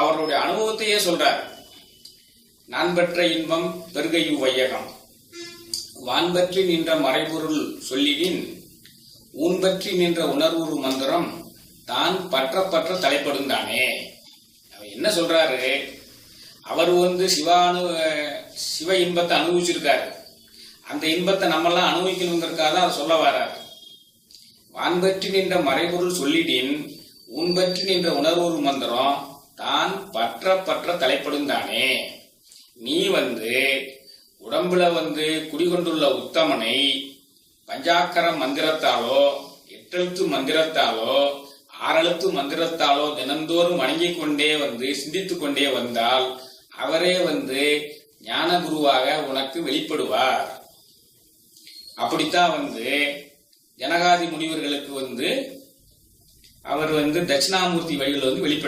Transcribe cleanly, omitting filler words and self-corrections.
அவருடைய அனுபவத்தையே சொல்றார். நான் பெற்ற இன்பம் பெருகையு வையகம், வான்பற்றி நின்ற மறைபொருள் சொல்லிடின் ஊன்பற்றி நின்ற உணர்வுறு மந்திரம் தான் பற்ற பற்ற தலைப்படுந்தானே. அவர் என்ன சொல்றாரு, அவர் சிவ இன்பத்தை அனுபவிச்சிருக்காரு. அந்த இன்பத்தை நம்மெல்லாம் அனுபவிக்கணுங்கிறதுக்காக தான் சொல்ல வர்றாரு. வான்பற்றி நின்ற மறைபொருள் சொல்லிடின் ஊன்பற்றி நின்ற உணர்வுறு மந்திரம் தான் பற்ற பற்ற தலைப்படுந்தானே. நீ உடம்புல குடிகொண்டுள்ள உத்தமனை பஞ்சாக்கர மந்திரத்தாலோ எட்டெழுத்து மந்திரத்தாலோ ஆறெழுத்து மந்திரத்தாலோ தினந்தோறும் வணங்கிக் கொண்டே சிந்தித்துக் கொண்டே வந்தால் அவரே ஞான குருவாக உனக்கு வெளிப்படுவார். அப்படித்தான் ஜனகாதி முனிவர்களுக்கு அவர் தட்சிணாமூர்த்தி வழியில் வெளிப்பட்டார்.